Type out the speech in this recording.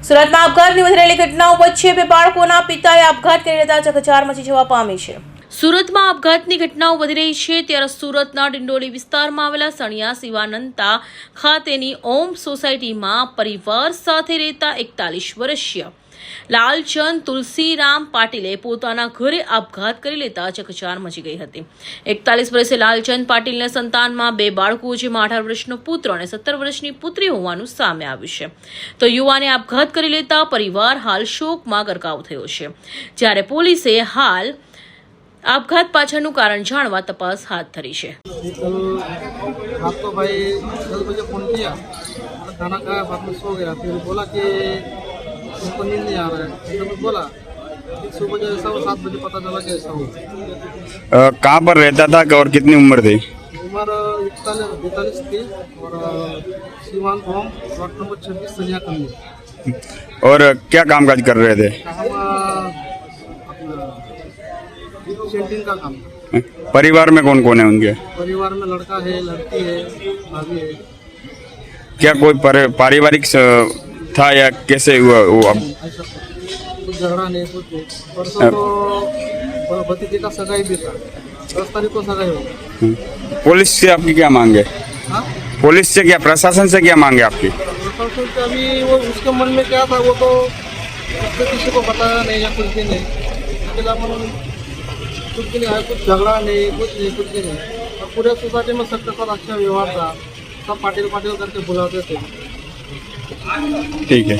સુરતમાં આપઘાતની વધી રહેલી ઘટનાઓ વચ્ચે બે બાળકોના પિતાએ આપઘાત કરી લેતા ચકચાર મચી જવા પામી છે। સુરતમાં આપઘાતની ઘટનાઓ વધી રહી છે ત્યારે સુરતના ડિંડોલી વિસ્તારમાં આવેલા સણિયા શિવાનંતા ખાતેની ઓમ સોસાયટીમાં પરિવાર સાથે રહેતા 41 વર્ષીય લાલચંદ તુલસીરામ પાટીલે પોતાના ઘરે આપઘાત કરી લેતા ચકચાર મચી ગઈ હતી। 41 વર્ષીય લાલચંદ પાટીલના સંતાનમાં બે બાળકો જેમાં 18 વર્ષનો પુત્ર અને 17 વર્ષની પુત્રી હોવાનું સામે આવ્યું છે। તો યુવાને આપઘાત કરી લેતા પરિવાર હાલ શોકમાં ગરકાવ થયો છે, જ્યારે પોલીસે હાલ આપઘાત પાછળનું કારણ જાણવા તપાસ હાથ ધરી છે। रात को भाई 10 बजे फोन किया, खाना खाया, बाद में सो गया। फिर बोला कि उनको नींद नहीं आ रहा है, तो मैं बोला सुबह जो ऐसा हुआ 7 बजे पता चला कि ऐसा हुआ। कहाँ पर रहता था और कितनी उम्र थी? उम्र 41 थी और सीवान होम प्लॉट नंबर 26 सनिया कॉलोनी। और क्या कामकाज कर रहे थे? सेंटिंग का काम। परिवार में कौन कौन है उनके? परिवार में लड़का है, लड़की है, भाभी है। क्या कोई पारिवारिक था या कैसे हुआ वो? अब ऐसा कुछ झगड़ा नहीं, कुछ नहीं। परसों तो भतीजे का सगाई भी था, 10 तारीख को सगाई होगा। पुलिस से आपकी क्या मांग है? हाँ, पुलिस से क्या, प्रशासन से क्या मांग है आपकी? प्रशासन से अभी वो उसके मन में क्या था वो तो उसने किसी को बताया नहीं या कुछ भी नहीं। उसके अलावा कुछ भी नहीं है, कुछ झगड़ा नहीं, कुछ भी नहीं। और पूरे सोसाइटी में सबके साथ अच्छा व्यवहार था, सब पाटिल पाटिल करके बुलाते थे। ठीक है।